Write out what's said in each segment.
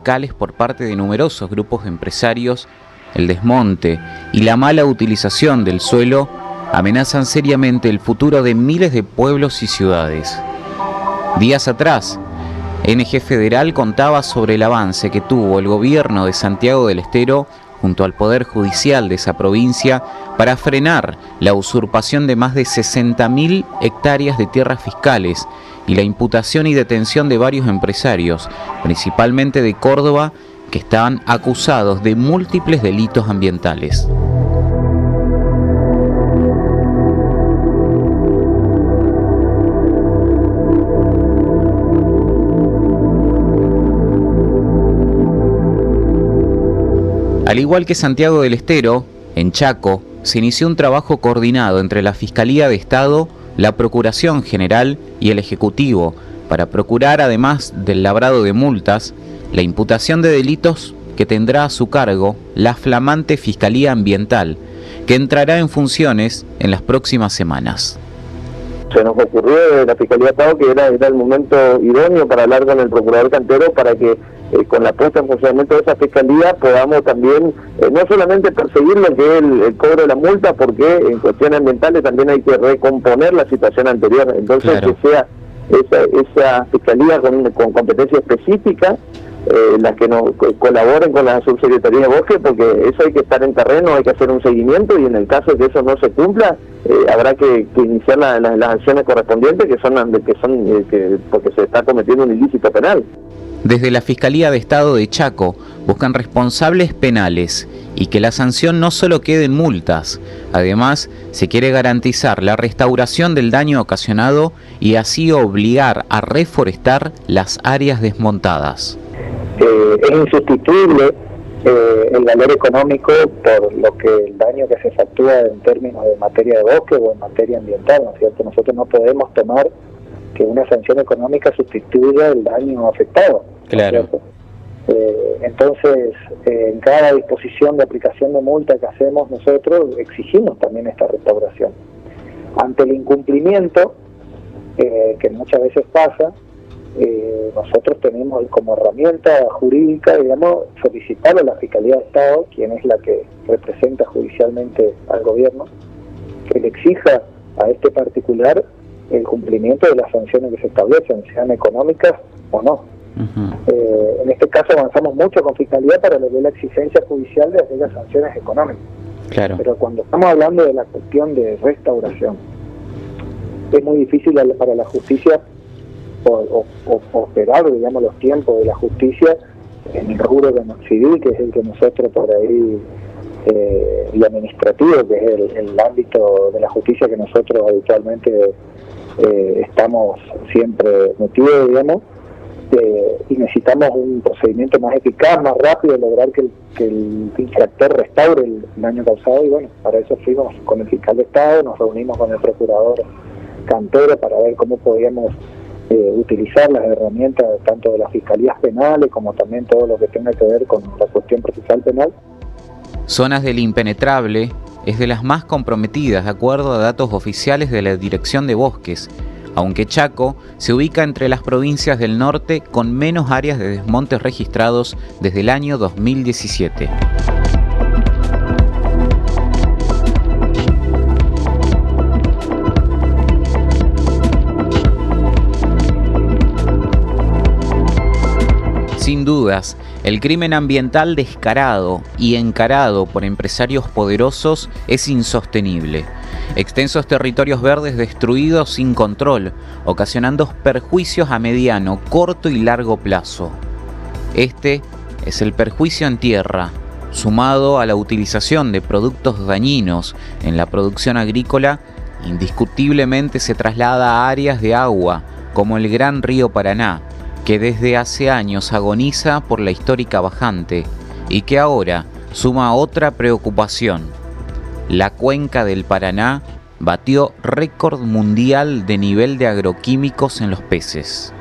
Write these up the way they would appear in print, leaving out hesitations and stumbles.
fiscales por parte de numerosos grupos de empresarios, el desmonte y la mala utilización del suelo amenazan seriamente el futuro de miles de pueblos y ciudades. Días atrás, NG Federal contaba sobre el avance que tuvo el gobierno de Santiago del Estero junto al Poder Judicial de esa provincia para frenar la usurpación de más de 60.000 hectáreas de tierras fiscales y la imputación y detención de varios empresarios, principalmente de Córdoba, que estaban acusados de múltiples delitos ambientales. Al igual que Santiago del Estero, en Chaco se inició un trabajo coordinado entre la Fiscalía de Estado, la Procuración General y el Ejecutivo para procurar, además del labrado de multas, la imputación de delitos que tendrá a su cargo la flamante Fiscalía Ambiental, que entrará en funciones en las próximas semanas. Se nos ocurrió de la Fiscalía de Estado que era el momento idóneo para hablar con el Procurador Cantero para que con la puesta en funcionamiento de esa Fiscalía podamos también no solamente perseguir lo que es el cobro de la multa, porque en cuestiones ambientales también hay que recomponer la situación anterior. Entonces, claro, que sea esa Fiscalía con competencia específica, las que nos colaboren con la Subsecretaría de Bosque, porque eso hay que estar en terreno, hay que hacer un seguimiento, y en el caso de que eso no se cumpla, habrá que iniciar las acciones correspondientes, porque se está cometiendo un ilícito penal. Desde la Fiscalía de Estado de Chaco buscan responsables penales y que la sanción no solo quede en multas. Además, se quiere garantizar la restauración del daño ocasionado y así obligar a reforestar las áreas desmontadas. Es insustituible el valor económico por lo que el daño que se factura en términos de materia de bosque o en materia ambiental, ¿no es cierto? Nosotros no podemos tomar que una sanción económica sustituya el daño afectado. Claro. Entonces, en cada disposición de aplicación de multa que hacemos nosotros, exigimos también esta restauración. Ante el incumplimiento, que muchas veces pasa, nosotros tenemos como herramienta jurídica, digamos, solicitar a la Fiscalía de Estado, quien es la que representa judicialmente al gobierno, que le exija a este particular el cumplimiento de las sanciones que se establecen, sean económicas o no. En este caso avanzamos mucho con Fiscalía para lo que es la exigencia judicial de aquellas sanciones económicas. Claro. Pero cuando estamos hablando de la cuestión de restauración, es muy difícil para la justicia o operar, digamos, los tiempos de la justicia en el rubro civil, que es el que nosotros por ahí, y administrativo, que es el ámbito de la justicia que nosotros habitualmente estamos siempre metidos, digamos, y necesitamos un procedimiento más eficaz, más rápido, lograr que el infractor restaure el daño causado, y bueno, para eso fuimos con el fiscal de Estado, nos reunimos con el procurador Cantero para ver cómo podíamos utilizar las herramientas tanto de las fiscalías penales como también todo lo que tenga que ver con la cuestión procesal penal. Zonas del Impenetrable es de las más comprometidas de acuerdo a datos oficiales de la Dirección de Bosques, aunque Chaco se ubica entre las provincias del norte con menos áreas de desmontes registrados desde el año 2017. Sin dudas, el crimen ambiental descarado y encarado por empresarios poderosos es insostenible. Extensos territorios verdes destruidos sin control, ocasionando perjuicios a mediano, corto y largo plazo. Este es el perjuicio en tierra, sumado a la utilización de productos dañinos en la producción agrícola, indiscutiblemente se traslada a áreas de agua, como el gran río Paraná, que desde hace años agoniza por la histórica bajante y que ahora suma otra preocupación. La cuenca del Paraná batió récord mundial de nivel de agroquímicos en los peces.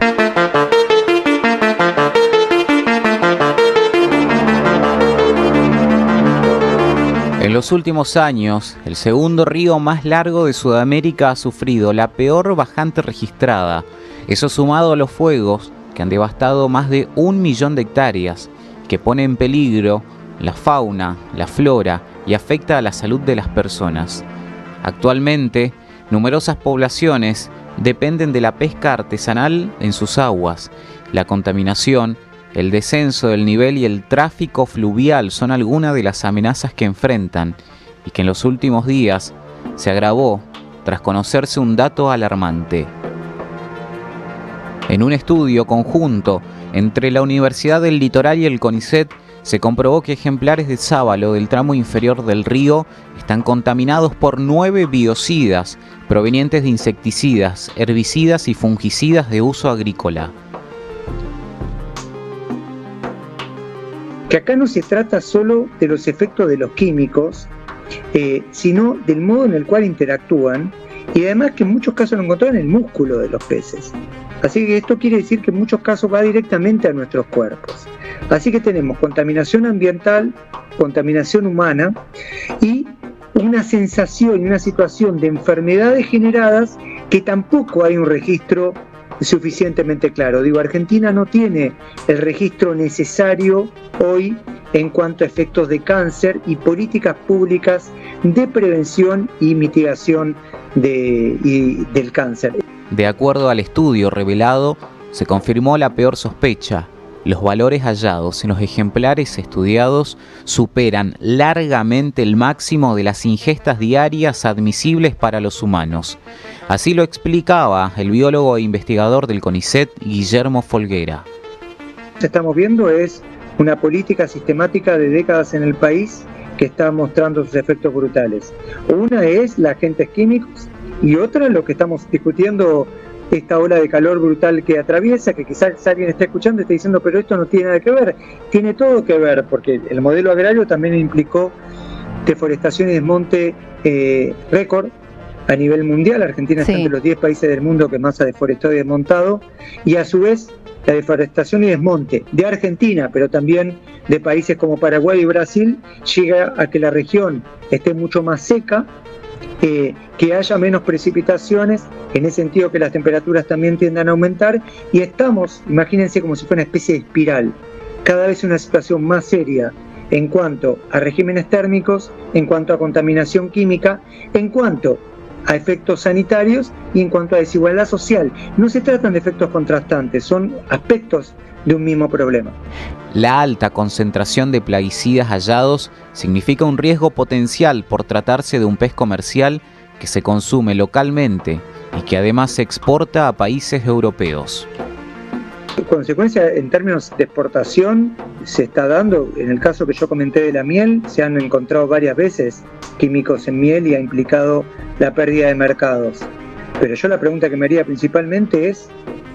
En los últimos años, el segundo río más largo de Sudamérica ha sufrido la peor bajante registrada. Eso sumado a los fuegos que han devastado más de 1 millón de hectáreas que pone en peligro la fauna, la flora y afecta a la salud de las personas. Actualmente, numerosas poblaciones dependen de la pesca artesanal en sus aguas. La contaminación, el descenso del nivel y el tráfico fluvial son algunas de las amenazas que enfrentan y que en los últimos días se agravó tras conocerse un dato alarmante. En un estudio conjunto entre la Universidad del Litoral y el CONICET, se comprobó que ejemplares de sábalo del tramo inferior del río están contaminados por 9 biocidas provenientes de insecticidas, herbicidas y fungicidas de uso agrícola. Que acá no se trata solo de los efectos de los químicos, sino del modo en el cual interactúan, y además que en muchos casos lo encontraron en el músculo de los peces. Así que esto quiere decir que en muchos casos va directamente a nuestros cuerpos. Así que tenemos contaminación ambiental, contaminación humana y una sensación y una situación de enfermedades generadas que tampoco hay un registro suficientemente claro. Digo, Argentina no tiene el registro necesario hoy en cuanto a efectos de cáncer y políticas públicas de prevención y mitigación del cáncer. De acuerdo al estudio revelado, se confirmó la peor sospecha. Los valores hallados en los ejemplares estudiados superan largamente el máximo de las ingestas diarias admisibles para los humanos. Así lo explicaba el biólogo e investigador del CONICET, Guillermo Folguera. Lo que estamos viendo es una política sistemática de décadas en el país que está mostrando sus efectos brutales. Una es los agentes químicos y otra lo que estamos discutiendo, esta ola de calor brutal que atraviesa, que quizás alguien está escuchando y está diciendo, pero esto no tiene nada que ver. Tiene todo que ver, porque el modelo agrario también implicó deforestación y desmonte récord a nivel mundial. Argentina está entre los 10 países del mundo que más ha deforestado y desmontado, y a su vez la deforestación y desmonte de Argentina, pero también de países como Paraguay y Brasil, llega a que la región esté mucho más seca, que haya menos precipitaciones, en ese sentido que las temperaturas también tiendan a aumentar, y estamos, imagínense, como si fuera una especie de espiral, cada vez una situación más seria en cuanto a regímenes térmicos, en cuanto a contaminación química, en cuanto a efectos sanitarios y en cuanto a desigualdad social. No se tratan de efectos contrastantes, son aspectos de un mismo problema. La alta concentración de plaguicidas hallados significa un riesgo potencial por tratarse de un pez comercial que se consume localmente y que además se exporta a países europeos. Consecuencia en términos de exportación se está dando, en el caso que yo comenté de la miel, se han encontrado varias veces químicos en miel y ha implicado la pérdida de mercados. Pero yo la pregunta que me haría principalmente es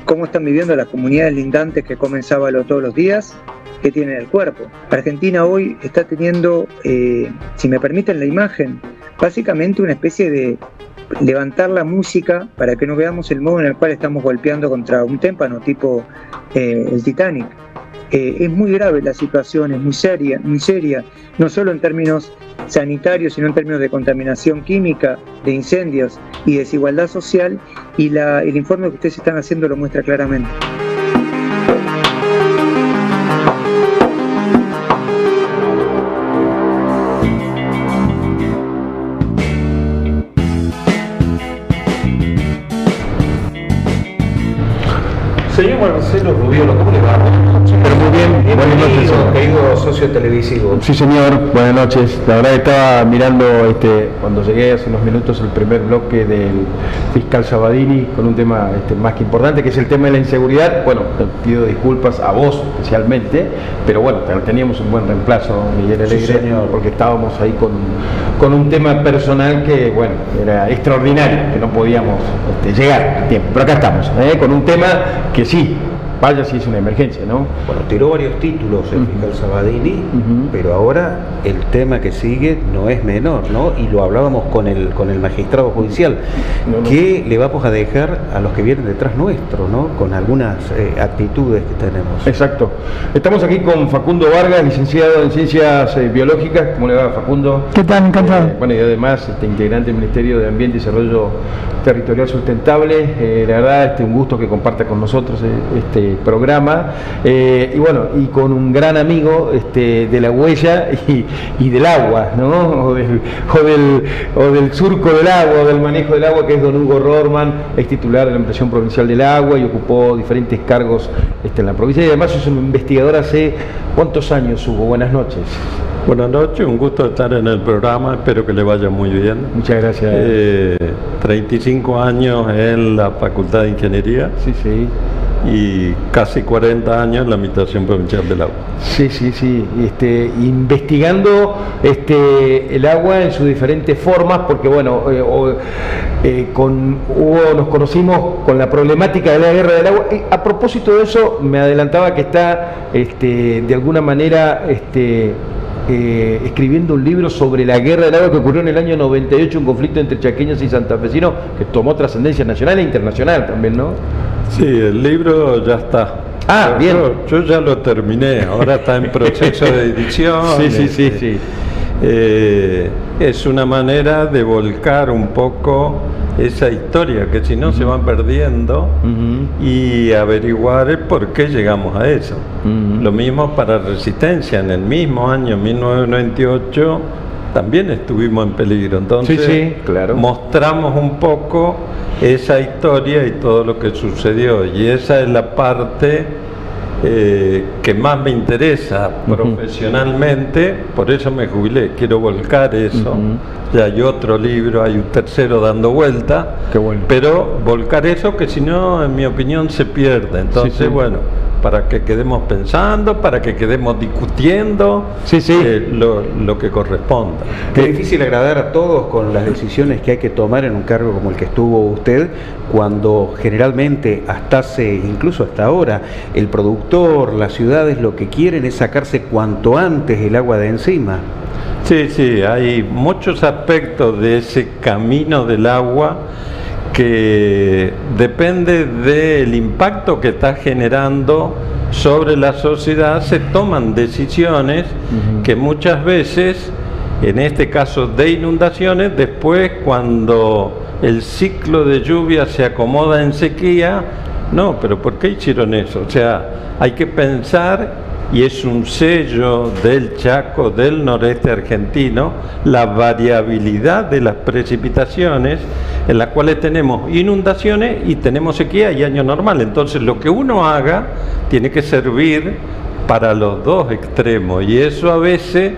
cómo están viviendo las comunidades lindantes que comen sábalo todos los días, que tienen el cuerpo. Argentina hoy está teniendo, si me permiten la imagen, básicamente una especie de levantar la música para que no veamos el modo en el cual estamos golpeando contra un témpano tipo el Titanic. Es muy grave la situación, es muy seria, no solo en términos sanitarios, sino en términos de contaminación química, de incendios y desigualdad social, y el informe que ustedes están haciendo lo muestra claramente. Señor Marcelo Rubiolo, ¿cómo le va? Pero muy bien, buenas noches. Querido socio televisivo. Sí, señor, buenas noches. La verdad que estaba mirando cuando llegué hace unos minutos el primer bloque del fiscal Sabadini con un tema más que importante, que es el tema de la inseguridad. Bueno, te pido disculpas a vos especialmente, pero bueno, teníamos un buen reemplazo, Miguel Alegre, sí, porque estábamos ahí con un tema personal que, bueno, era extraordinario, que no podíamos llegar a tiempo. Pero acá estamos, con un tema que sí, vaya si es una emergencia, ¿no? Bueno, tiró varios títulos el fiscal Sabadini, pero ahora el tema que sigue no es menor, ¿no? Y lo hablábamos con el magistrado judicial, que le vamos a dejar a los que vienen detrás nuestro, ¿no? Con algunas actitudes que tenemos. Exacto. Estamos aquí con Facundo Vargas, licenciado en Ciencias Biológicas. ¿Cómo le va, Facundo? ¿Qué tal? Encantado. Bueno, y además integrante del Ministerio de Ambiente y Desarrollo Territorial Sustentable. La verdad, un gusto que comparta con nosotros programa, y bueno, y con un gran amigo de la huella y del agua, ¿no? o del surco del agua, o del manejo del agua, que es don Hugo Rorman, ex titular de la Administración Provincial del Agua, y ocupó diferentes cargos en la provincia, y además es un investigador hace ¿cuántos años, Hugo? Buenas noches. Buenas noches, un gusto estar en el programa, espero que le vaya muy bien. Muchas gracias. 35 años en la Facultad de Ingeniería. Sí, sí. Y casi 40 años en la Administración Provincial del Agua. Sí, sí, sí. Investigando el agua en sus diferentes formas, porque bueno, con Hugo nos conocimos con la problemática de la guerra del agua. Y a propósito de eso, me adelantaba que está de alguna manera escribiendo un libro sobre la guerra del agua que ocurrió en el año 98, un conflicto entre chaqueños y santafesinos que tomó trascendencia nacional e internacional también, ¿no? Sí, el libro ya está. Ah, bien. Yo ya lo terminé, ahora está en proceso de edición. Sí. Es una manera de volcar un poco esa historia que si no se van perdiendo y averiguar el por qué llegamos a eso. Lo mismo para Resistencia, en el mismo año 1998 también estuvimos en peligro, entonces claro, mostramos un poco esa historia y todo lo que sucedió, y esa es la parte que más me interesa profesionalmente, por eso me jubilé, quiero volcar eso. Ya hay otro libro, hay un tercero dando vuelta. Qué bueno. Pero volcar eso, que si no, en mi opinión, se pierde. Entonces, bueno, para que quedemos pensando, para que quedemos discutiendo lo que corresponda. Es difícil agradar a todos con las decisiones que hay que tomar en un cargo como el que estuvo usted, cuando generalmente incluso hasta ahora, el productor, las ciudades lo que quieren es sacarse cuanto antes el agua de encima. Sí, hay muchos aspectos de ese camino del agua que depende del impacto que está generando sobre la sociedad. Se toman decisiones que muchas veces, en este caso de inundaciones, después cuando el ciclo de lluvia se acomoda en sequía, no, pero ¿por qué hicieron eso? O sea, hay que pensar, y es un sello del Chaco, del noreste argentino, la variabilidad de las precipitaciones, en las cuales tenemos inundaciones y tenemos sequía y año normal. Entonces lo que uno haga tiene que servir para los dos extremos, y eso a veces,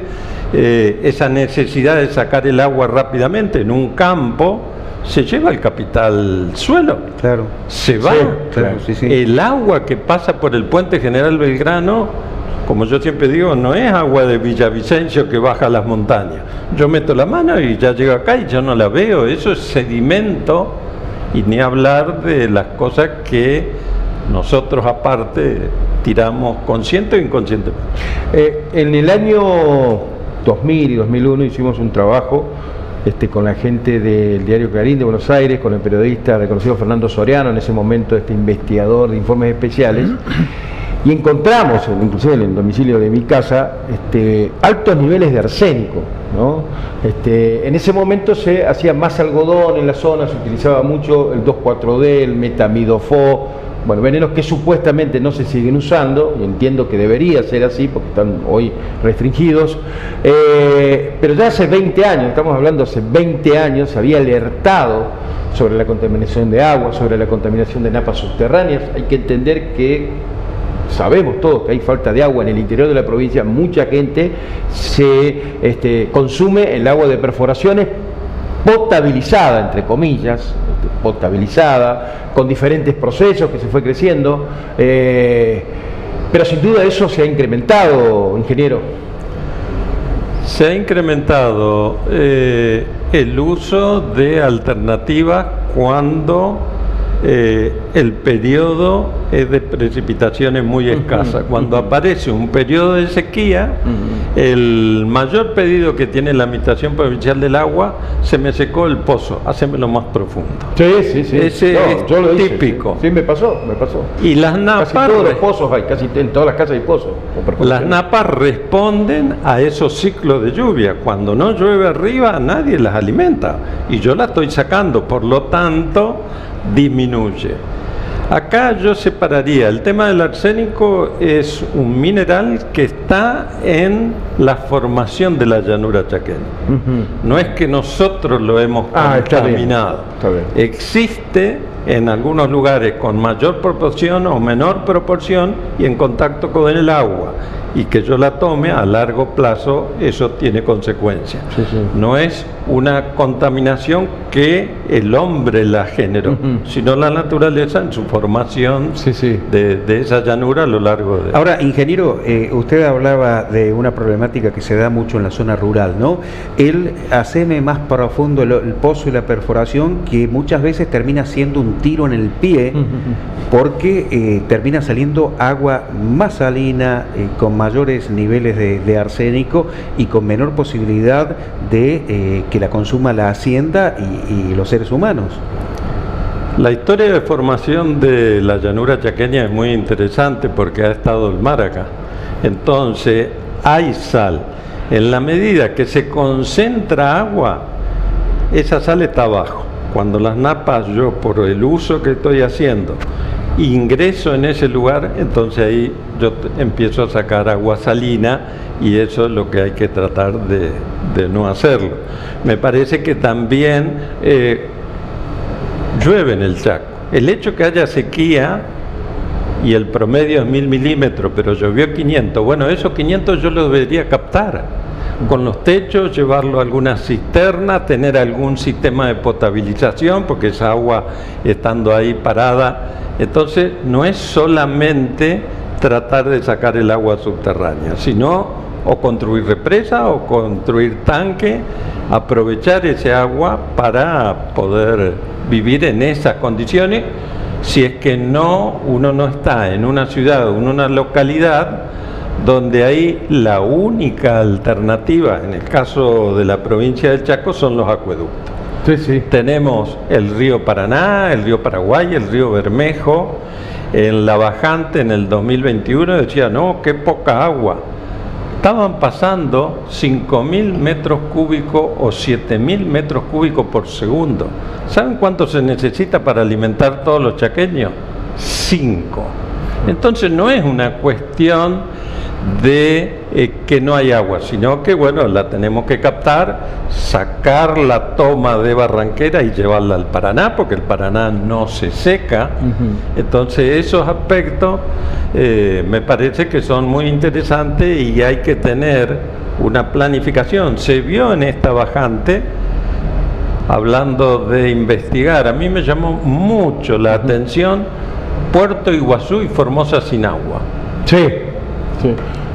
esa necesidad de sacar el agua rápidamente en un campo, se lleva el capital suelo. Claro. Se va. Claro, sí. El agua que pasa por el puente General Belgrano, como yo siempre digo, no es agua de Villavicencio que baja a las montañas. Yo meto la mano y ya llego acá y yo no la veo. Eso es sedimento, y ni hablar de las cosas que nosotros aparte tiramos consciente o inconscientemente. En el año 2000 y 2001 hicimos un trabajo con la gente del diario Clarín de Buenos Aires, con el periodista reconocido Fernando Soriano, en ese momento investigador de informes especiales, y encontramos, inclusive en el domicilio de mi casa, altos niveles de arsénico, ¿no? En ese momento se hacía más algodón en la zona, se utilizaba mucho el 2,4-D, el metamidofo, bueno, venenos que supuestamente no se siguen usando, y entiendo que debería ser así porque están hoy restringidos, pero ya hace 20 años, estamos hablando hace 20 años, se había alertado sobre la contaminación de agua, sobre la contaminación de napas subterráneas. Hay que entender que sabemos todos que hay falta de agua en el interior de la provincia, mucha gente consume el agua de perforaciones potabilizada, entre comillas, potabilizada, con diferentes procesos que se fue creciendo, pero sin duda eso se ha incrementado, ingeniero. Se ha incrementado el uso de alternativas cuando el periodo es de precipitaciones muy escasas. Cuando aparece un periodo de sequía, el mayor pedido que tiene la Administración Provincial del Agua: se me secó el pozo, hacémelo más profundo. Sí. Ese yo lo es típico. Sí, me pasó. Y las napas, casi todos los pozos hay, casi en todas las casas hay pozos. Las napas responden a esos ciclos de lluvia. Cuando no llueve arriba, nadie las alimenta, y yo las estoy sacando, por lo tanto disminuye. Acá yo separaría, el tema del arsénico es un mineral que está en la formación de la llanura chaqueña. No es que nosotros lo hemos contaminado. Está bien. Existe en algunos lugares con mayor proporción o menor proporción y en contacto con el agua, y que yo la tome a largo plazo, eso tiene consecuencias. No es una contaminación que el hombre la generó, sino la naturaleza en su formación de esa llanura a lo largo de... Ahora, ingeniero, usted hablaba de una problemática que se da mucho en la zona rural, ¿no? El hacerme más profundo el pozo y la perforación, que muchas veces termina siendo un tiro en el pie, porque termina saliendo agua más salina, con mayores niveles de arsénico y con menor posibilidad de que la consuma la hacienda y los seres humanos. La historia de formación de la llanura chaqueña es muy interesante porque ha estado el mar acá. Entonces hay sal. En la medida que se concentra agua, esa sal está abajo. Cuando las napas, yo por el uso que estoy haciendo, ingreso en ese lugar, entonces ahí yo empiezo a sacar agua salina, y eso es lo que hay que tratar de no hacerlo. Me parece que también llueve en el Chaco. El hecho que haya sequía y el promedio es 1000 milímetros, pero llovió 500, bueno, esos 500 yo los debería captar con los techos, llevarlo a alguna cisterna, tener algún sistema de potabilización, porque esa agua estando ahí parada. Entonces no es solamente tratar de sacar el agua subterránea, sino o construir represa o construir tanque, aprovechar ese agua para poder vivir en esas condiciones, si es que uno no está en una ciudad o en una localidad donde hay la única alternativa, en el caso de la provincia del Chaco, son los acueductos. Tenemos el río Paraná, el río Paraguay, el río Bermejo. En la bajante en el 2021 decía, no, qué poca agua. Estaban pasando 5.000 metros cúbicos o 7.000 metros cúbicos por segundo. ¿Saben cuánto se necesita para alimentar todos los chaqueños? 5. Entonces no es una cuestión de que no hay agua, sino que bueno, la tenemos que captar, sacar la toma de Barranquera y llevarla al Paraná, porque el Paraná no se seca. Entonces esos aspectos me parece que son muy interesantes y hay que tener una planificación. Se vio en esta bajante, hablando de investigar, a mí me llamó mucho la atención Puerto Iguazú y Formosa sin agua.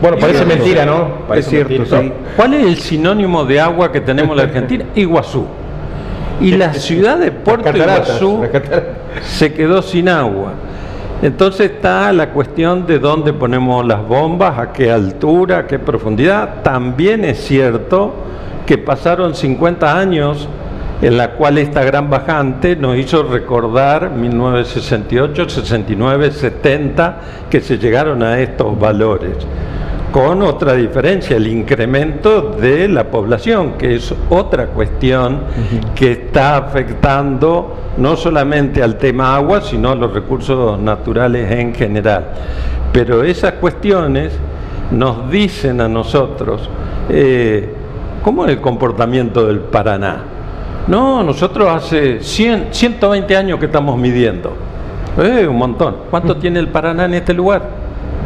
Bueno, parece mentira, ¿no? Es cierto, sí. ¿Cuál es el sinónimo de agua que tenemos en la Argentina? Iguazú. Y la ciudad de Puerto Iguazú se quedó sin agua. Entonces está la cuestión de dónde ponemos las bombas, a qué altura, a qué profundidad. También es cierto que pasaron 50 años en la cual esta gran bajante nos hizo recordar 1968, 69, 70, que se llegaron a estos valores, con otra diferencia, el incremento de la población, que es otra cuestión que está afectando no solamente al tema agua, sino a los recursos naturales en general. Pero esas cuestiones nos dicen a nosotros, ¿cómo es el comportamiento del Paraná? No, nosotros hace 120 años que estamos midiendo. Un montón. ¿Cuánto tiene el Paraná en este lugar?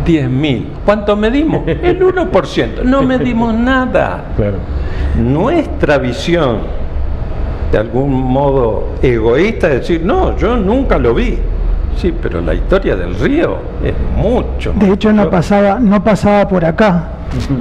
10.000. ¿Cuánto medimos? El 1%. No medimos nada. Nuestra visión, de algún modo egoísta, es decir, no, yo nunca lo vi. Sí, pero la historia del río es mucho más. De hecho, no pasaba por acá.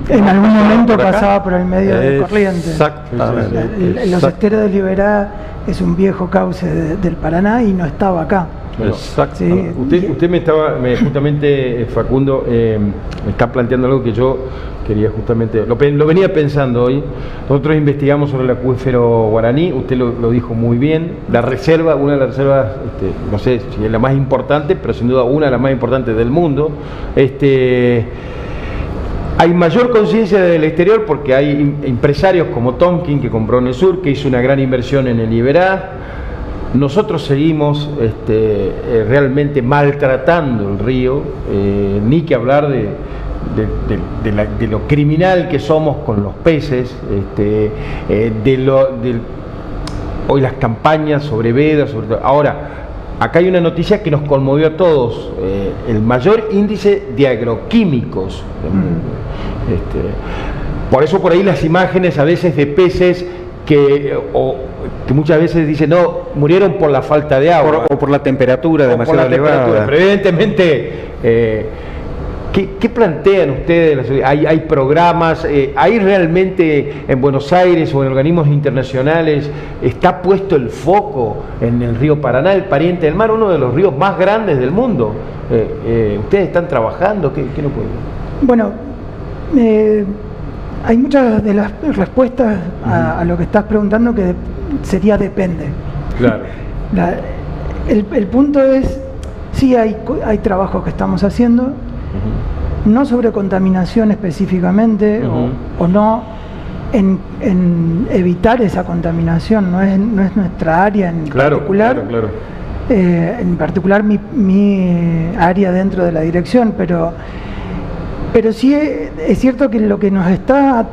En algún momento pasaba por el medio de Corrientes. Exactamente. Los esteros de Liberá es un viejo cauce del Paraná y no estaba acá. Bueno, usted justamente, Facundo, me está planteando algo que yo quería justamente, lo venía pensando hoy. Nosotros investigamos sobre el acuífero Guaraní, usted lo dijo muy bien, la reserva, una de las reservas, no sé si es la más importante, pero sin duda una de las más importantes del mundo. Hay mayor conciencia del exterior porque hay empresarios como Tonkin, que compró Nesur, que hizo una gran inversión en el Liberá. nosotros seguimos realmente maltratando el río, ni que hablar de lo criminal que somos con los peces, hoy las campañas sobre vedas, ahora acá hay una noticia que nos conmovió a todos, el mayor índice de agroquímicos del mundo. Por eso por ahí las imágenes a veces de peces que muchas veces dicen no, murieron por la falta de agua o por la temperatura demasiado elevada. Pero evidentemente, ¿qué plantean ustedes? ¿Hay programas? ¿Hay realmente en Buenos Aires o en organismos internacionales está puesto el foco en el río Paraná, el pariente del mar, uno de los ríos más grandes del mundo? ¿Ustedes están trabajando? ¿Qué no pueden? Bueno, hay muchas de las respuestas a lo que estás preguntando que sería depende. Claro. El punto es, sí hay trabajos que estamos haciendo, no sobre contaminación específicamente, o no en evitar esa contaminación, no es nuestra área en particular. Claro. En particular mi área dentro de la dirección, pero sí es cierto que lo que nos está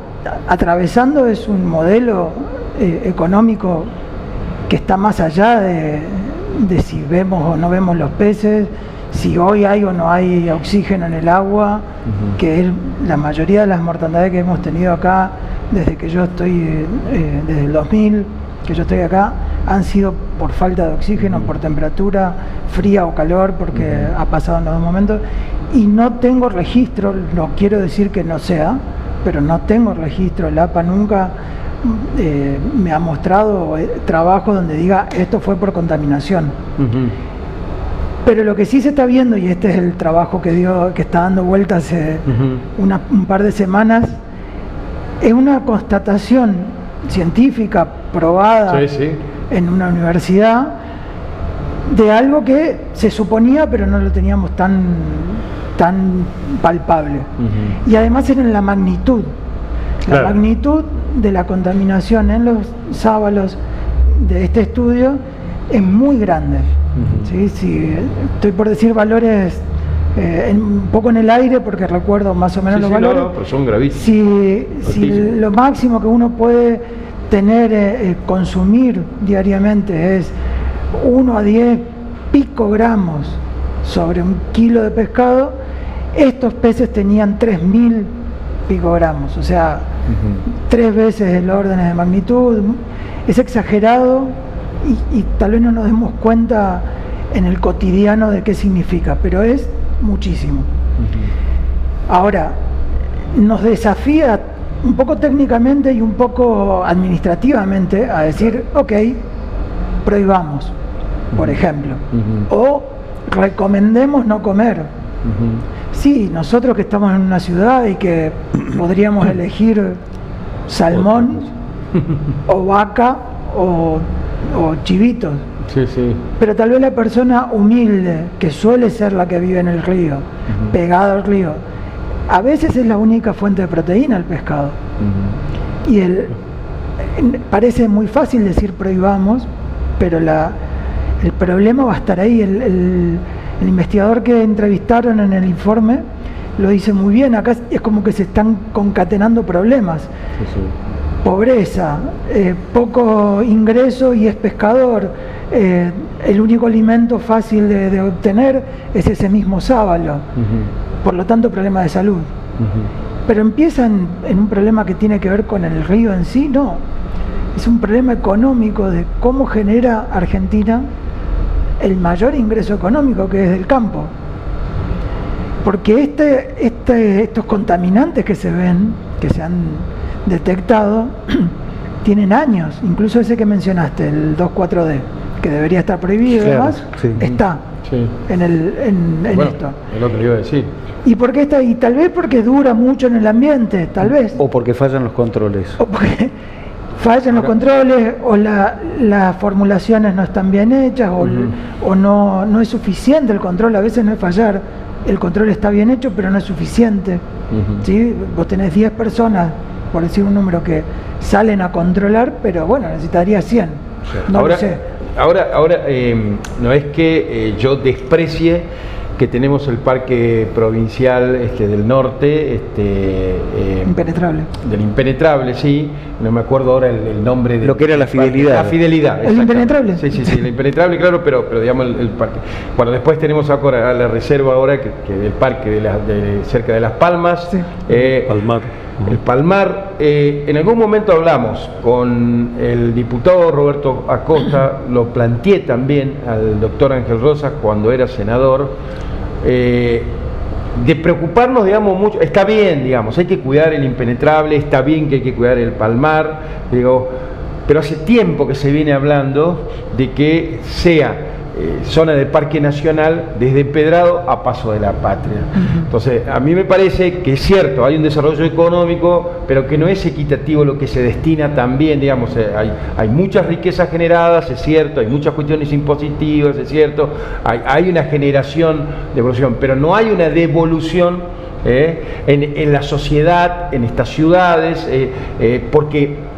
atravesando es un modelo económico que está más allá de si vemos o no vemos los peces, si hoy hay o no hay oxígeno en el agua, que es la mayoría de las mortandades que hemos tenido acá desde que yo estoy, desde el 2000 que yo estoy acá, han sido por falta de oxígeno, por temperatura fría o calor, porque ha pasado en los dos momentos, y no tengo registro, no quiero decir que no sea, pero no tengo registro. El APA nunca me ha mostrado trabajo donde diga esto fue por contaminación. Pero lo que sí se está viendo, y este es el trabajo que está dando vuelta hace un par de semanas, es una constatación científica probada en una universidad de algo que se suponía pero no lo teníamos tan palpable. Y además era en la magnitud. La magnitud de la contaminación en los sábalos de este estudio es muy grande. ¿Sí? Estoy por decir valores un poco en el aire porque recuerdo más o menos los valores. Pero son gravísimos. Si lo máximo que uno puede tener, consumir diariamente es 1 a 10 picogramos sobre un kilo de pescado, estos peces tenían 3.000 picogramos, o sea, 3 veces el orden de magnitud. Es exagerado y tal vez no nos demos cuenta en el cotidiano de qué significa, pero es muchísimo. Ahora, nos desafía un poco técnicamente y un poco administrativamente a decir, ok, prohibamos, por ejemplo, o recomendemos no comer. Sí, nosotros que estamos en una ciudad y que podríamos elegir salmón o vaca o chivitos, pero tal vez la persona humilde, que suele ser la que vive en el río, pegado al río, a veces es la única fuente de proteína el pescado. Y parece muy fácil decir prohibamos, pero el problema va a estar ahí. El investigador que entrevistaron en el informe lo dice muy bien. Acá es como que se están concatenando problemas. Pobreza, poco ingreso y es pescador. El único alimento fácil de obtener es ese mismo sábalo. Por lo tanto, problema de salud. Pero empiezan en un problema que tiene que ver con el río en sí, no. Es un problema económico de cómo genera Argentina el mayor ingreso económico, que es del campo. Porque estos contaminantes que se ven, que se han detectado, tienen años. Incluso ese que mencionaste, el 2,4-D, que debería estar prohibido y demás, está en esto. Es lo que le iba a decir. ¿Y por qué está ahí? Tal vez porque dura mucho en el ambiente, tal vez. O porque fallan los controles. O porque fallan los controles, o las formulaciones no están bien hechas, o no es suficiente el control. A veces no es fallar, el control está bien hecho, pero no es suficiente. ¿Sí? Vos tenés 10 personas, por decir un número, que salen a controlar, pero bueno, necesitaría 100. No lo sé. Ahora no es que yo desprecie que tenemos el parque provincial del norte, Impenetrable. Del Impenetrable, sí, no me acuerdo ahora el nombre de lo que era la Fidelidad. La Fidelidad. ¿El Impenetrable? Sí, el Impenetrable, claro, pero digamos el parque. Bueno, después tenemos ahora la reserva ahora que del parque de cerca de Las Palmas. Sí. Palmar. El Palmar. En algún momento hablamos con el diputado Roberto Acosta, lo planteé también al doctor Ángel Rosas cuando era senador, de preocuparnos, digamos, mucho. Está bien, digamos, hay que cuidar el Impenetrable, está bien que hay que cuidar el Palmar, pero hace tiempo que se viene hablando de que sea zona de parque nacional desde Empedrado a Paso de la Patria. Entonces, a mí me parece que es cierto, hay un desarrollo económico, pero que no es equitativo lo que se destina también, digamos, hay muchas riquezas generadas, es cierto, hay muchas cuestiones impositivas, es cierto, hay una generación de evolución, pero no hay una devolución en la sociedad, en estas ciudades, porque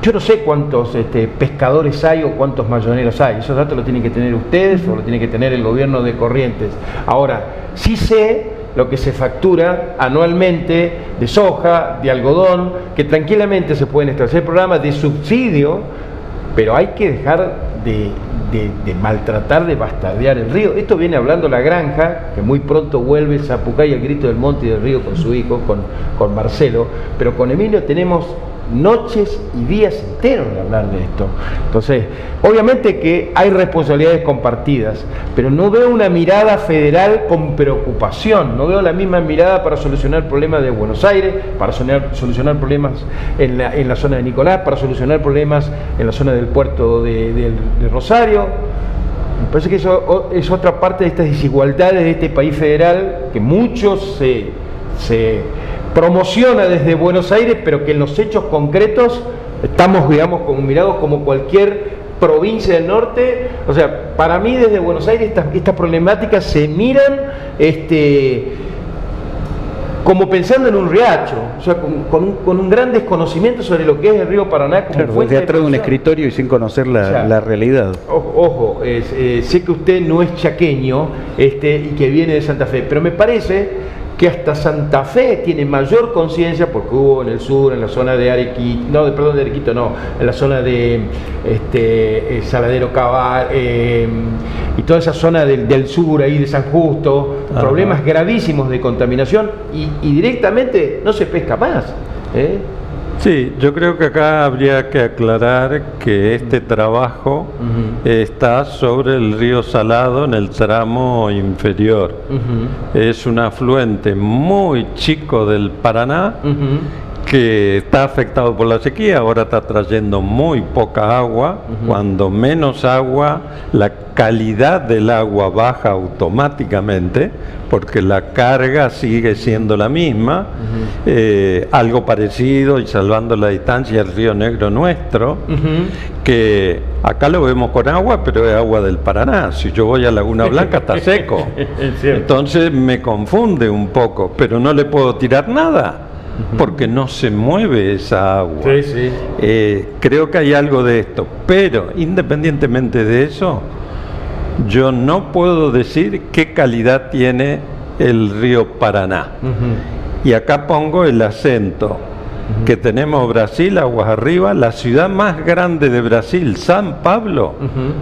yo no sé cuántos pescadores hay o cuántos mayoneros hay. Esos datos los tienen que tener ustedes o lo tiene que tener el gobierno de Corrientes. Ahora, sí sé lo que se factura anualmente de soja, de algodón, que tranquilamente se pueden establecer programas de subsidio, pero hay que dejar de maltratar, de bastardear el río. Esto viene hablando La Granja, que muy pronto vuelve Zapucay al grito del monte y del río con su hijo, con Marcelo, pero con Emilio tenemos noches y días enteros de hablar de esto. Entonces, obviamente que hay responsabilidades compartidas, pero no veo una mirada federal con preocupación, no veo la misma mirada para solucionar problemas de Buenos Aires, para solucionar problemas en la zona de Nicolás, para solucionar problemas en la zona del puerto de Rosario. Me parece que eso es otra parte de estas desigualdades de este país federal, que muchos se promociona desde Buenos Aires, pero que en los hechos concretos estamos, digamos, mirados como cualquier provincia del norte. O sea, para mí desde Buenos Aires estas problemáticas se miran como pensando en un riacho, o sea, con un gran desconocimiento sobre lo que es el río Paraná como claro, fuente desde atrás de un escritorio y sin conocer la realidad. Ojo, sé que usted no es chaqueño y que viene de Santa Fe, pero me parece que hasta Santa Fe tiene mayor conciencia, porque hubo en el sur, en la zona de Arequito, en la zona de Saladero Cabal, y toda esa zona del sur, ahí de San Justo, problemas gravísimos de contaminación, y directamente no se pesca más. Sí, yo creo que acá habría que aclarar que este trabajo está sobre el río Salado en el tramo inferior. Es un afluente muy chico del Paraná que está afectado por la sequía, ahora está trayendo muy poca agua. Cuando menos agua, la calidad del agua baja automáticamente, porque la carga sigue siendo la misma. Algo parecido, y salvando la distancia, el río Negro nuestro, que acá lo vemos con agua, pero es agua del Paraná. Si yo voy a Laguna Blanca está seco. Entonces me confunde un poco, pero no le puedo tirar nada, porque no se mueve esa agua. Creo que hay algo de esto, pero independientemente de eso, yo no puedo decir qué calidad tiene el río Paraná. Y acá pongo el acento que tenemos Brasil, aguas arriba, la ciudad más grande de Brasil, San Pablo,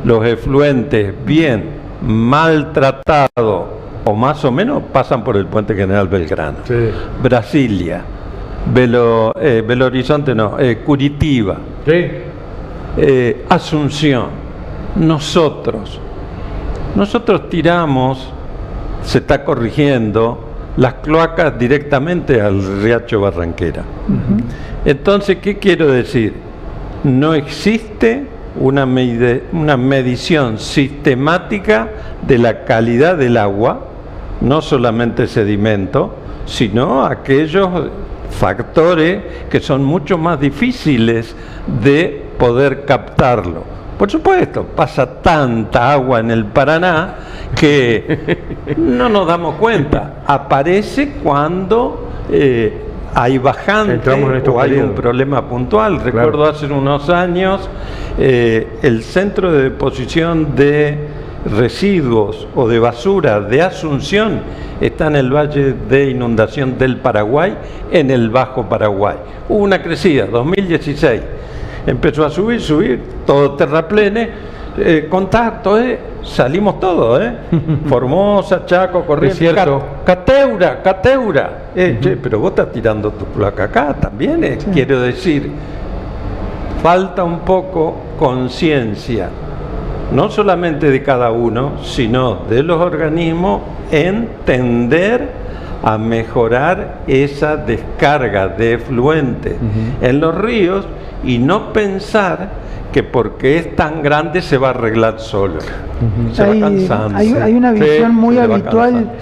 los efluentes bien maltratados o más o menos pasan por el puente General Belgrano. Brasilia, Belo Horizonte no, Curitiba, Asunción. Nosotros tiramos, se está corrigiendo, las cloacas directamente al riacho Barranquera. Entonces, ¿qué quiero decir? No existe una medición sistemática de la calidad del agua, no solamente sedimento, sino aquellos factores que son mucho más difíciles de poder captarlo. Por supuesto, pasa tanta agua en el Paraná que no nos damos cuenta. Aparece cuando hay bajante o hay un problema puntual. Recuerdo hace unos años el centro de deposición de residuos o de basura de Asunción está en el valle de inundación del Paraguay, en el Bajo Paraguay. Hubo una crecida, 2016, empezó a subir, todo terraplene, contacto, salimos todos, Formosa, Chaco, Corrientes, Cateura, che, pero vos estás tirando tu placa acá también, sí. Quiero decir, falta un poco conciencia, no solamente de cada uno, sino de los organismos, en tender a mejorar esa descarga de efluentes en los ríos y no pensar que porque es tan grande se va a arreglar solo. Se va cansando. Hay una visión muy habitual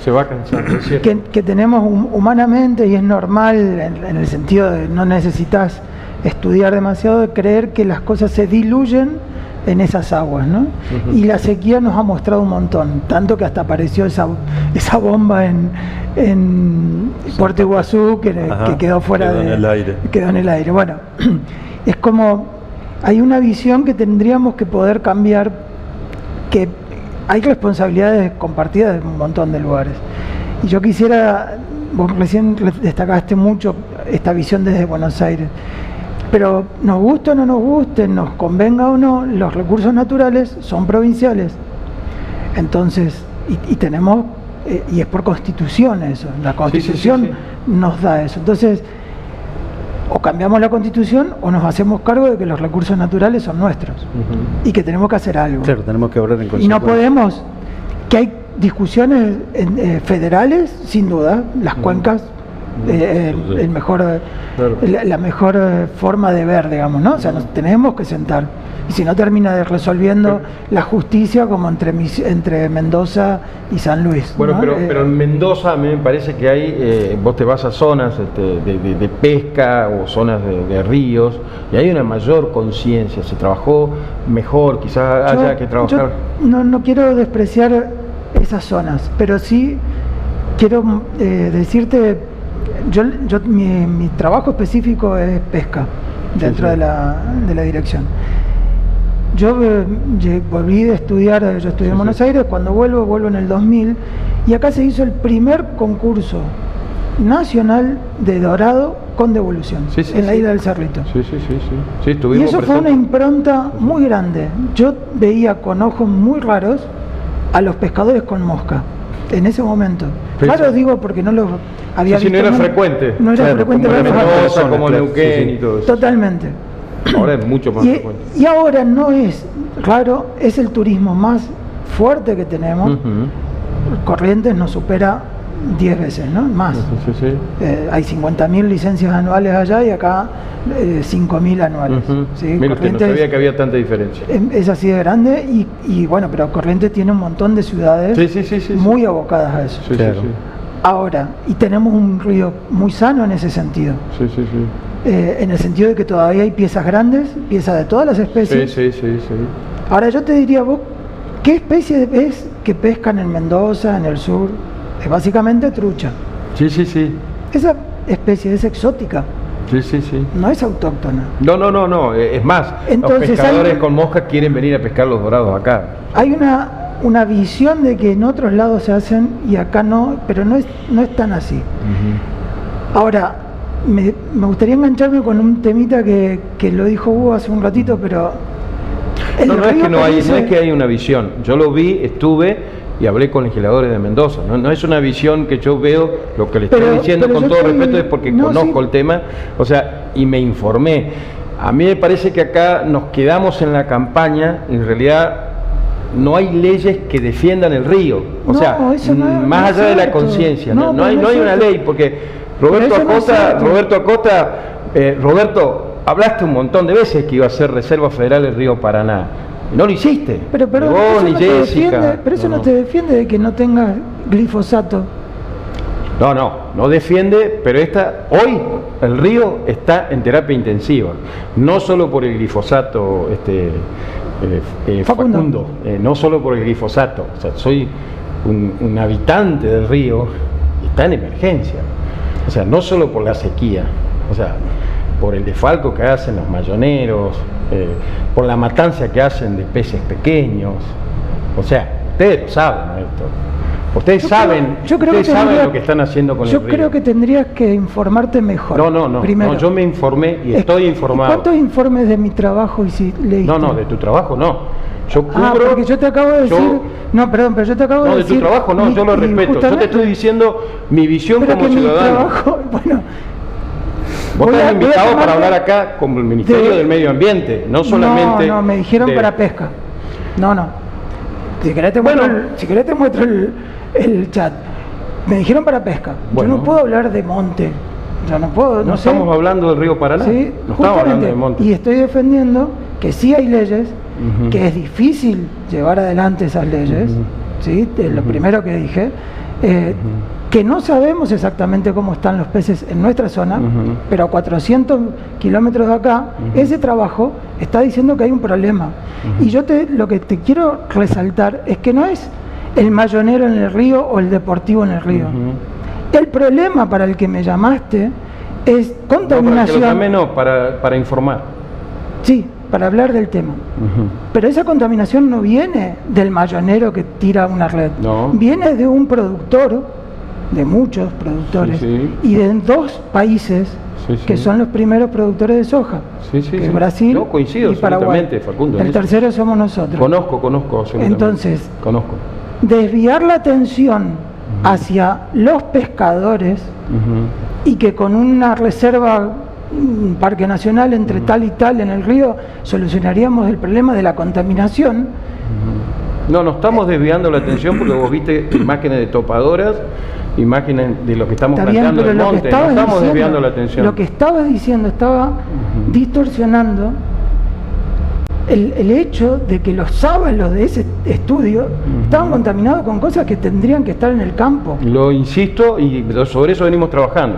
que tenemos humanamente, y es normal en el sentido de no necesitas estudiar demasiado, de creer que las cosas se diluyen en esas aguas, ¿no? Y la sequía nos ha mostrado un montón, tanto que hasta apareció esa bomba en Puerto Iguazú que quedó fuera quedó en el aire. Bueno, es como hay una visión que tendríamos que poder cambiar, que hay responsabilidades compartidas en un montón de lugares. Y yo quisiera, vos recién destacaste mucho esta visión desde Buenos Aires, pero nos guste o no nos guste, nos convenga o no, los recursos naturales son provinciales. Entonces, y tenemos, y es por constitución eso, la constitución nos da eso. Entonces, o cambiamos la constitución o nos hacemos cargo de que los recursos naturales son nuestros y que tenemos que hacer algo. Claro, tenemos que obrar en consecuencia. Y no podemos, que hay discusiones federales, sin duda, las cuencas, la mejor forma de ver, digamos, ¿no? O sea, nos tenemos que sentar. Y si no, termina resolviendo la justicia como entre Mendoza y San Luis. Bueno, ¿no? pero en Mendoza a mí me parece que hay, vos te vas a zonas de pesca o zonas de ríos, y hay una mayor conciencia, se trabajó mejor, quizás haya que trabajar. Yo no quiero despreciar esas zonas, pero sí quiero decirte, mi trabajo específico es pesca dentro de la dirección. Yo volví de estudiar, yo estudié en Buenos Aires, cuando vuelvo en el 2000, y acá se hizo el primer concurso nacional de dorado con devolución, en la isla del Cerrito. Y eso fue una impronta muy grande. Yo veía con ojos muy raros a los pescadores con mosca, en ese momento. Claro, digo, porque no los había visto. No era frecuente. No era frecuente verlos como Neuquén y todo eso. Totalmente. Ahora es mucho más frecuente. Y ahora no es, claro, es el turismo más fuerte que tenemos. Corrientes nos supera 10 veces, ¿no? Más. Hay 50.000 licencias anuales allá y acá 5.000 anuales. Mira, usted no sabía que había tanta diferencia. Es así de grande y bueno, pero Corrientes tiene un montón de ciudades muy abocadas a eso. Ahora, y tenemos un río muy sano en ese sentido. En el sentido de que todavía hay piezas grandes, piezas de todas las especies. Ahora yo te diría, vos, ¿qué especie ves que pescan en Mendoza, en el sur? Es básicamente trucha. Esa especie es exótica. No es autóctona. No. Es más, entonces, los pescadores con mosca quieren venir a pescar los dorados acá. Hay una visión de que en otros lados se hacen y acá no, pero no es tan así. Ahora, me gustaría engancharme con un temita que lo dijo Hugo hace un ratito, pero no es que hay una visión. Yo lo vi, estuve y hablé con legisladores de Mendoza. No es una visión que yo veo, lo que le estoy diciendo con todo respeto es porque conozco el tema, o sea, y me informé. A mí me parece que acá nos quedamos en la campaña, en realidad no hay leyes que defiendan el río, o sea, más allá de la conciencia, no hay una ley, porque Roberto Acosta, hablaste un montón de veces que iba a ser Reserva Federal el río Paraná. No lo hiciste. Pero vos, ni Jessica. Pero eso no te defiende de que no tengas glifosato. No defiende, pero hoy el río está en terapia intensiva. No solo por el glifosato, Facundo, no solo por el glifosato. O sea, soy un habitante del río y está en emergencia. O sea, no solo por la sequía, o sea, por el desfalco que hacen los mayoneros, por la matanza que hacen de peces pequeños. O sea, ustedes lo saben esto. Ustedes saben lo que están haciendo con el río. Yo creo que tendrías que informarte mejor. No, yo me informé y estoy informado. ¿Cuántos informes de mi trabajo leíste? No, de tu trabajo no. Yo cubro... porque yo te acabo de decir... No, perdón, pero yo te acabo de decir... No, de tu trabajo no, yo lo respeto. Yo te estoy diciendo mi visión como ciudadano. Trabajo, bueno... Vos estás invitado para hablar acá con el Ministerio del Medio Ambiente, no solamente... No, me dijeron para pesca. No. Si querés te muestro el chat. Me dijeron para pesca. Yo no puedo hablar de monte. Yo no puedo, no estamos hablando del río Paraná. Sí, no estamos hablando de monte. Y estoy defendiendo que sí hay leyes, que es difícil llevar adelante esas leyes. ¿Sí? Es lo primero que dije. Que no sabemos exactamente cómo están los peces en nuestra zona, pero a 400 kilómetros de acá, ese trabajo está diciendo que hay un problema. Y yo lo que te quiero resaltar es que no es el mayonero en el río o el deportivo en el río. El problema para el que me llamaste es contaminación. No, para informar. Sí, para hablar del tema. Pero esa contaminación no viene del mayonero que tira una red. Viene de un productor, de muchos productores, y de 2 países que son los primeros productores de soja, que es Brasil y Paraguay. Facundo, el tercero somos nosotros. Conozco. Entonces, desviar la atención hacia los pescadores y que con una reserva, un parque nacional entre tal y tal en el río, solucionaríamos el problema de la contaminación. No estamos desviando la atención porque vos viste imágenes de topadoras, imágenes de lo que estamos planteando en el monte, no estamos desviando la atención. Lo que estabas diciendo estaba distorsionando el hecho de que los sábalos de ese estudio estaban contaminados con cosas que tendrían que estar en el campo. Lo insisto y sobre eso venimos trabajando.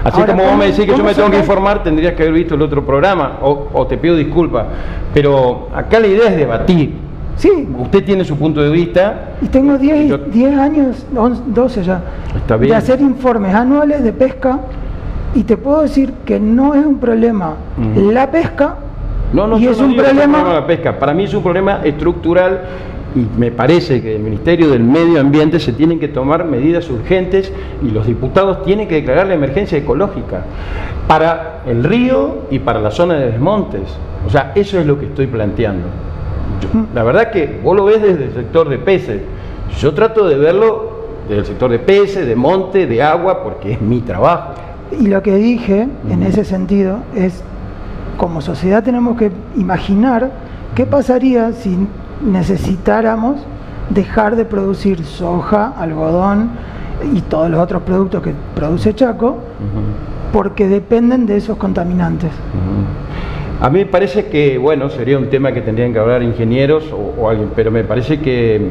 Así ahora, como vos me decís que yo me tengo que informar, tendrías que haber visto el otro programa, o te pido disculpas. Pero acá la idea es debatir. Sí. Usted tiene su punto de vista. Y tengo 10 años, 12 ya, de hacer informes anuales de pesca, y te puedo decir que no es un problema la pesca, y es un problema la pesca. Para mí es un problema estructural, y me parece que el Ministerio del Medio Ambiente se tienen que tomar medidas urgentes y los diputados tienen que declarar la emergencia ecológica para el río y para la zona de desmontes. O sea, eso es lo que estoy planteando. La verdad que vos lo ves desde el sector de peces, yo trato de verlo desde el sector de peces, de monte, de agua, porque es mi trabajo. Y lo que dije en ese sentido es, como sociedad tenemos que imaginar qué pasaría si necesitáramos dejar de producir soja, algodón y todos los otros productos que produce Chaco, porque dependen de esos contaminantes. A mí me parece que, bueno, sería un tema que tendrían que hablar ingenieros o alguien, pero me parece que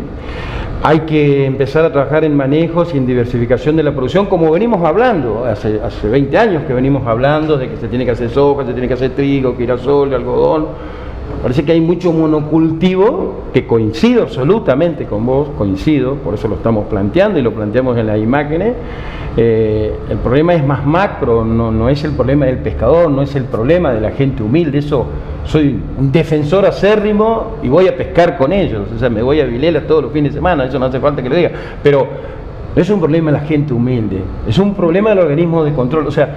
hay que empezar a trabajar en manejos y en diversificación de la producción, como venimos hablando, hace 20 años que venimos hablando de que se tiene que hacer soja, se tiene que hacer trigo, girasol, algodón. Me parece que hay mucho monocultivo, que coincido absolutamente con vos, por eso lo estamos planteando y lo planteamos en las imágenes. El problema es más macro, no es el problema del pescador, no es el problema de la gente humilde. Eso, soy un defensor acérrimo y voy a pescar con ellos, o sea, me voy a Vilela todos los fines de semana, eso no hace falta que lo diga, pero no es un problema de la gente humilde, es un problema del organismo de control. O sea,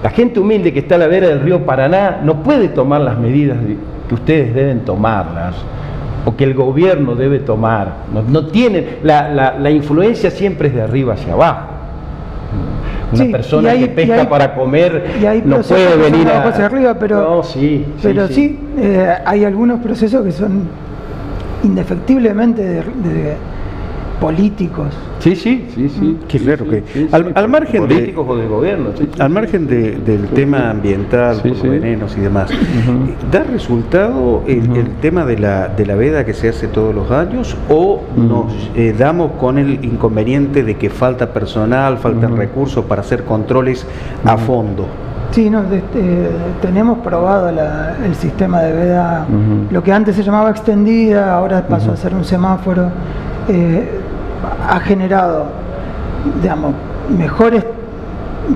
la gente humilde que está a la vera del río Paraná no puede tomar las medidas que ustedes deben tomarlas, o que el gobierno debe tomar. No tienen, la influencia siempre es de arriba hacia abajo. Una persona que pesca para comer no puede venir hacia arriba, pero hay algunos procesos que son indefectiblemente de políticos. Sí. Que claro que al margen políticos o de gobierno. Al margen del tema ambiental, por venenos y demás, ¿da resultado el tema de la veda que se hace todos los años o nos damos con el inconveniente de que falta personal, faltan recursos para hacer controles a fondo? Sí, tenemos probado el sistema de veda, lo que antes se llamaba extendida, ahora pasó a ser un semáforo. Ha generado, digamos, mejores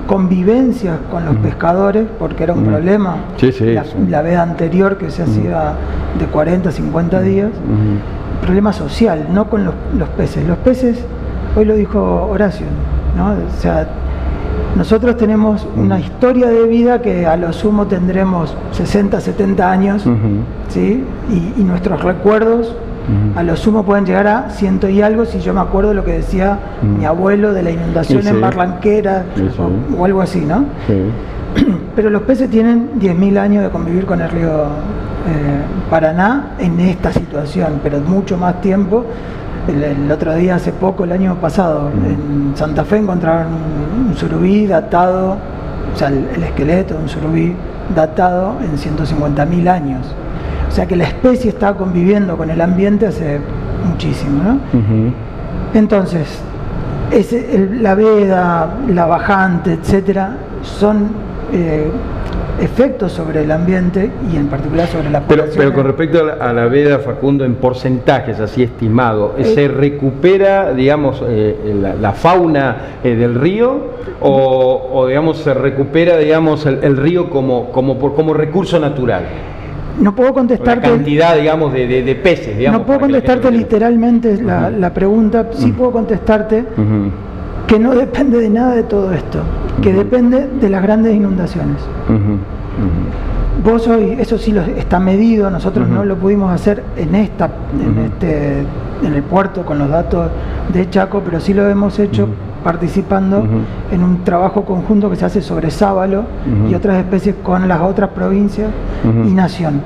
convivencias con los pescadores, porque era un problema, la veda anterior que se hacía de 40 a 50 días, problema social, no con los peces. Los peces, hoy lo dijo Horacio, ¿no? O sea, nosotros tenemos una historia de vida que a lo sumo tendremos 60, 70 años, ¿sí? Y nuestros recuerdos a lo sumo pueden llegar a 100 y algo, si yo me acuerdo lo que decía mi abuelo de la inundación en Barranquera o algo así, ¿no? Pero los peces tienen 10.000 años de convivir con el río Paraná en esta situación, pero mucho más tiempo. El otro día, hace poco, el año pasado, en Santa Fe encontraron un surubí datado, o sea, el esqueleto de un surubí datado en 150.000 años. O sea que la especie está conviviendo con el ambiente hace muchísimo, ¿no? Entonces, la veda, la bajante, etcétera, son efectos sobre el ambiente y en particular sobre la población. Pero con respecto a la veda, Facundo, en porcentajes así estimado, ¿se recupera, digamos, la fauna del río o digamos, se recupera, digamos, el río como recurso natural? No puedo contestarte. La cantidad, digamos, de peces, digamos. No puedo contestarte literalmente la pregunta, sí puedo contestarte que no depende de nada de todo esto, que depende de las grandes inundaciones. Vos hoy, eso sí está medido, nosotros no lo pudimos hacer en el puerto con los datos de Chaco, pero sí lo hemos hecho participando en un trabajo conjunto que se hace sobre sábalo y otras especies con las otras provincias y nación.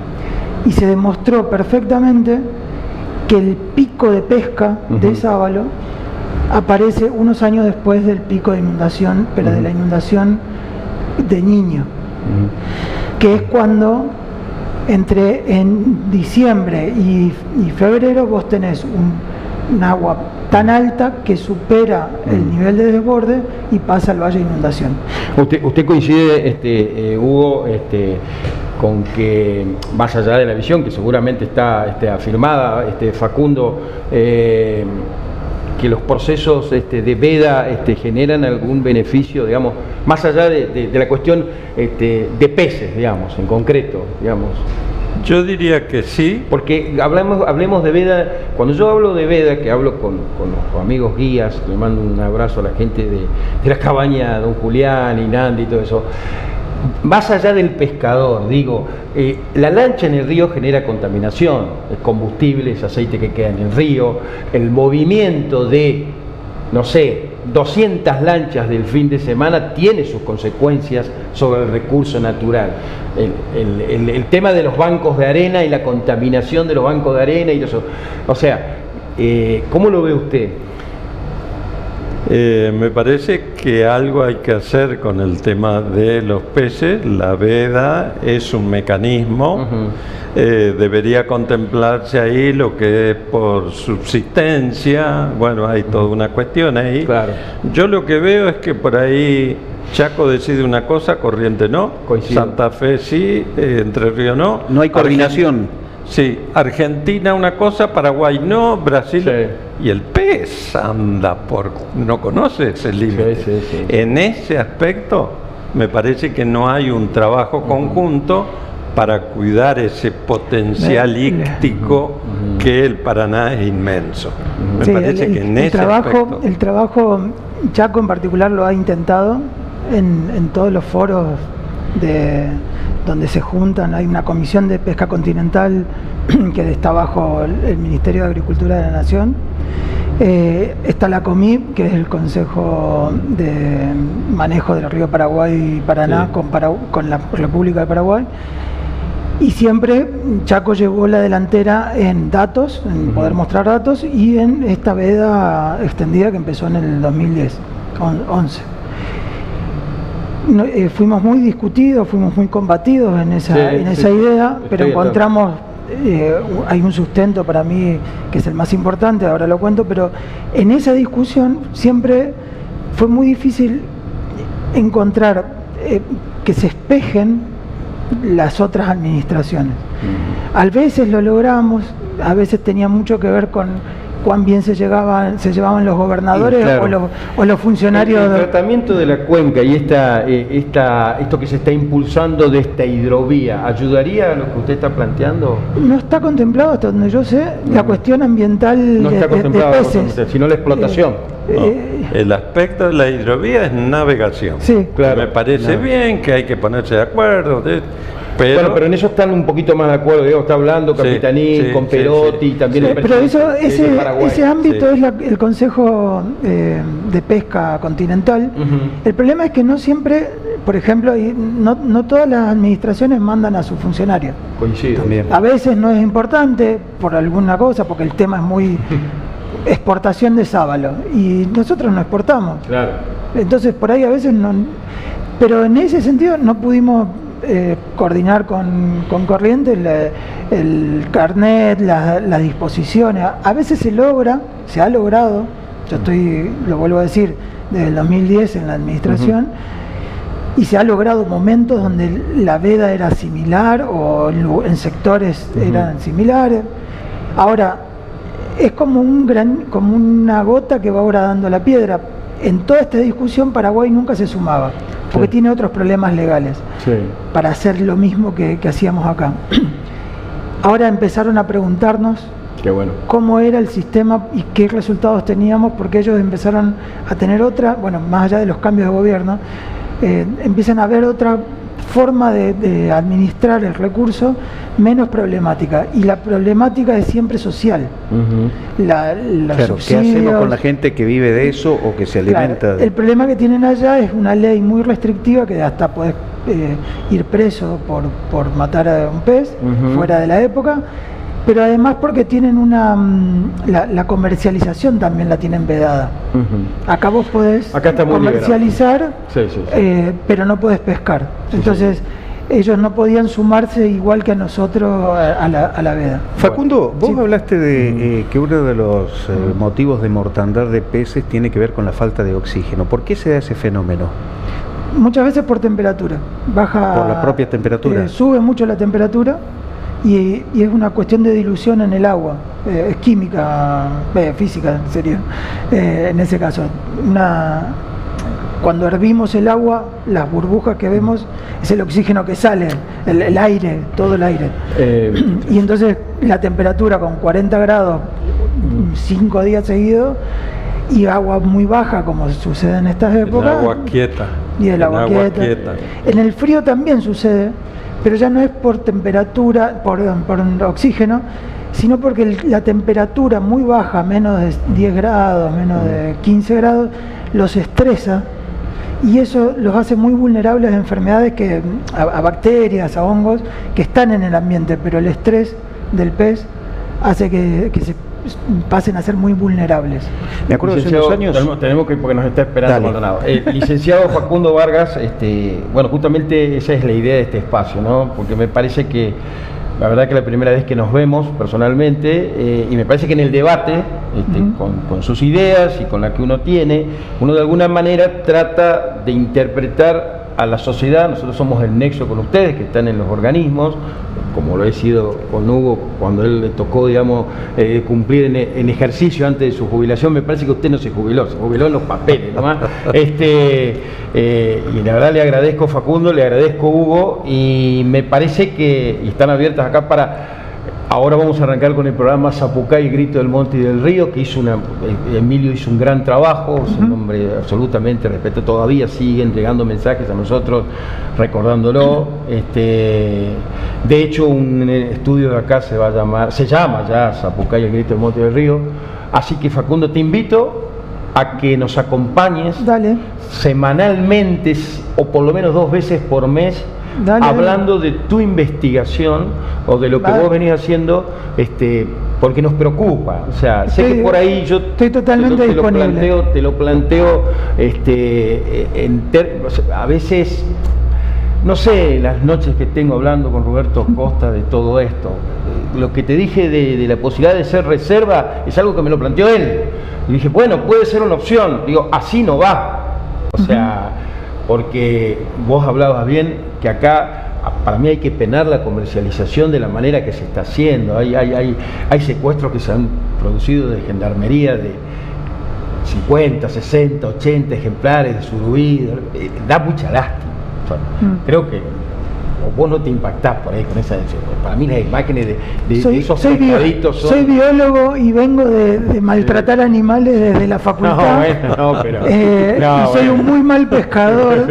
Y se demostró perfectamente que el pico de pesca de sábalo aparece unos años después del pico de inundación, pero de la inundación de Niño, que es cuando en diciembre y febrero vos tenés un agua tan alta que supera el nivel de desborde y pasa al valle de inundación. ¿Usted coincide, Hugo, con que, más allá de la visión que seguramente está afirmada, Facundo, que los procesos de veda generan algún beneficio, digamos, más allá de la cuestión de peces, digamos, en concreto, digamos? Yo diría que sí. Porque hablemos de veda. Cuando yo hablo de veda, que hablo con los amigos guías, le mando un abrazo a la gente de la cabaña Don Julián y Nandi y todo eso, más allá del pescador, digo, la lancha en el río genera contaminación, es combustible, es aceite que queda en el río, el movimiento de, no sé, 200 lanchas del fin de semana tiene sus consecuencias sobre el recurso natural. El tema de los bancos de arena y la contaminación de los bancos de arena y eso. O sea, ¿cómo lo ve usted? Me parece que algo hay que hacer con el tema de los peces. La veda es un mecanismo. Debería contemplarse ahí lo que es por subsistencia. Bueno, hay toda una cuestión ahí. Claro. Yo lo que veo es que por ahí Chaco decide una cosa, Corrientes no. Coincido. Santa Fe sí, Entre Ríos no. No hay coordinación. Sí, Argentina una cosa, Paraguay no, Brasil... Sí. Y el pez anda no conoce ese límite. Sí. En ese aspecto me parece que no hay un trabajo conjunto para cuidar ese potencial íctico que el Paraná es inmenso. Me parece que en ese aspecto... El trabajo, Chaco en particular lo ha intentado en todos los foros donde se juntan. Hay una comisión de pesca continental que está bajo el Ministerio de Agricultura de la Nación. Está la COMIP, que es el Consejo de Manejo del Río Paraguay y Paraná, sí, con la República de Paraguay. Y siempre Chaco llevó la delantera en datos, en poder mostrar datos, y en esta veda extendida que empezó en el 2011. Fuimos muy discutidos, fuimos muy combatidos en esa idea, pero encontramos, hay un sustento para mí que es el más importante, ahora lo cuento, pero en esa discusión siempre fue muy difícil encontrar que se espejen las otras administraciones. A veces lo logramos, a veces tenía mucho que ver con cuán bien se llevaban los gobernadores, claro, o los funcionarios. El tratamiento de la cuenca y esto que se está impulsando de esta hidrovía, ¿ayudaría a lo que usted está planteando? No está contemplado, hasta donde yo sé, la cuestión ambiental no está contemplado, de peces, sino la explotación. El aspecto de la hidrovía es navegación. Sí, claro. Me parece bien que hay que ponerse de acuerdo. Pero en eso están un poquito más de acuerdo, Diego está hablando, Capitaní, con Perotti, también el pero ese ámbito Sí. es el Consejo de Pesca Continental. El problema es que no siempre, por ejemplo, no todas las administraciones mandan a sus funcionarios. Coincido. También. A veces no es importante por alguna cosa, porque el tema es muy exportación de sábalo, y nosotros no exportamos. Claro. Entonces por ahí a veces no, pero en ese sentido no pudimos coordinar con Corrientes el carnet, las disposiciones. A veces se ha logrado, lo vuelvo a decir, desde el 2010 en la administración, y se ha logrado momentos donde la veda era similar o en sectores eran similares. Ahora, es como una gota que va ahora dando la piedra. En toda esta discusión Paraguay nunca se sumaba, porque tiene otros problemas legales para hacer lo mismo que hacíamos acá. Ahora empezaron a preguntarnos cómo era el sistema y qué resultados teníamos, porque ellos empezaron a tener más allá de los cambios de gobierno, empiezan a ver otra forma de administrar el recurso menos problemática, y la problemática es siempre social. Claro, ¿qué hacemos con la gente que vive de eso o que se alimenta de... El problema que tienen allá es una ley muy restrictiva, que hasta podés ir preso por matar a un pez fuera de la época, pero además porque tienen la comercialización también la tienen vedada. Acá vos podés comercializar, pero no podés pescar. Entonces ellos no podían sumarse igual que a nosotros a la veda. Facundo, vos hablaste de que uno de los motivos de mortandad de peces tiene que ver con la falta de oxígeno. ¿Por qué se da ese fenómeno? Muchas veces por temperatura. Baja, ¿por la propia temperatura? Sube mucho la temperatura y es una cuestión de dilución en el agua. Es química, física, en serio. En ese caso, cuando hervimos el agua, las burbujas que vemos es el oxígeno que sale, el aire, todo el aire. Y entonces la temperatura con 40 grados 5 días seguidos y agua muy baja, como sucede en estas épocas. El agua quieta. Y el agua quieta. En el frío también sucede, pero ya no es por temperatura, por oxígeno, sino porque la temperatura muy baja, menos de 10 grados, menos de 15 grados, los estresa, y eso los hace muy vulnerables a enfermedades, a bacterias, a hongos que están en el ambiente, pero el estrés del pez hace que se pasen a ser muy vulnerables. Me acuerdo hace unos años... Tenemos que, porque nos está esperando Maldonado. Licenciado Facundo Vargas, justamente esa es la idea de este espacio, ¿no? Porque me parece que la verdad que la primera vez que nos vemos personalmente, y me parece que en el debate, con sus ideas y con la que uno tiene, uno de alguna manera trata de interpretar a la sociedad. Nosotros somos el nexo con ustedes que están en los organismos, como lo he sido con Hugo cuando él le tocó, digamos, cumplir en ejercicio antes de su jubilación. Me parece que usted no se jubiló en los papeles nomás. Y la verdad le agradezco, Facundo, le agradezco, Hugo, y me parece que están abiertas acá para... Ahora vamos a arrancar con el programa Zapucay, el grito del monte y del río, que Emilio hizo un gran trabajo, es un hombre absolutamente respetado, todavía siguen llegando mensajes a nosotros recordándolo. De hecho, un estudio de acá se llama ya Zapucay, el grito del monte y del río. Así que, Facundo, te invito a que nos acompañes semanalmente, o por lo menos 2 veces por mes, hablando de tu investigación o de lo que vos venís haciendo, porque nos preocupa. O sea, sé que por ahí yo estoy totalmente disponible. Te lo planteo, a veces, no sé, las noches que tengo hablando con Roberto Costa de todo esto, lo que te dije de la posibilidad de ser reserva es algo que me lo planteó él. Y dije, bueno, puede ser una opción. Digo, así no va. O sea, porque vos hablabas bien que acá, para mí hay que penar la comercialización de la manera que se está haciendo. Hay secuestros que se han producido de gendarmería de 50, 60, 80 ejemplares de surubí. Da mucha lástima. Creo que vos no te impactás por ahí con esa. Para mí las imágenes de esos pescaditos son... Soy biólogo y vengo de maltratar animales desde la facultad. Soy un muy mal pescador.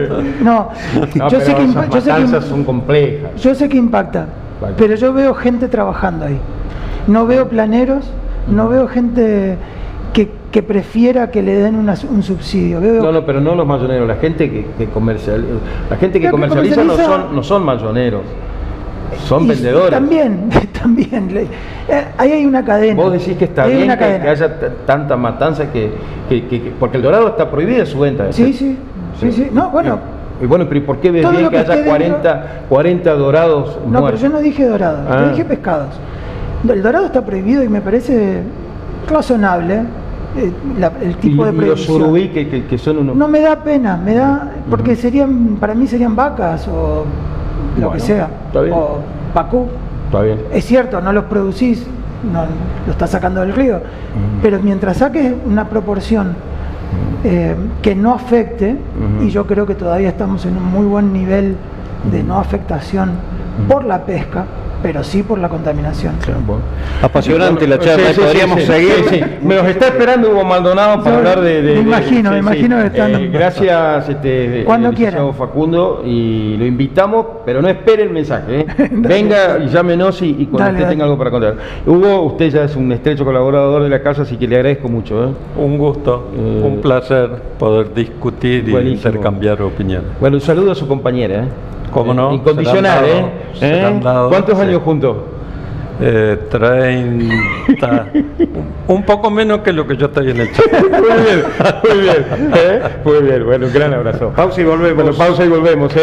Yo sé que matanzas son complejas. Yo sé que impacta, pero yo veo gente trabajando ahí. No veo planeros, no veo gente que prefiera que le den un subsidio. Pero no los mayoneros, la gente que comercializa no son mayoneros, son vendedores. También. Ahí hay una cadena. Vos decís que está bien que haya tanta matanza porque el dorado está prohibido su venta. Sí. No, bueno. Y bueno, pero ¿por qué ves bien que haya 40 dorados muertos? No, pero yo no dije dorados, yo dije pescados. El dorado está prohibido y me parece razonable. El tipo de prohibición. ¿Y los surubí que son unos...? No me da pena, porque para mí serían vacas o lo que sea, o pacú. Está bien. Es cierto, no los producís, no lo estás sacando del río, pero mientras saques una proporción que no afecte, y yo creo que todavía estamos en un muy buen nivel de no afectación por la pesca, pero sí por la contaminación. Apasionante la charla, podríamos seguir. Me los está esperando Hugo Maldonado para hablar de... Me imagino que están... gracias, cuando quieran, Facundo, y lo invitamos, pero no espere el mensaje. Venga y llámenos y cuando usted tenga algo para contar. Hugo, usted ya es un estrecho colaborador de la casa, así que le agradezco mucho. Un gusto, un placer poder discutir y intercambiar opiniones. Bueno, un saludo a su compañera. ¿Cómo no? Incondicional, ¿Cuántos años juntos? 30, un poco menos que lo que yo estoy en el chat. Muy bien. Bueno, un gran abrazo. Pausa y volvemos. Pausa y volvemos,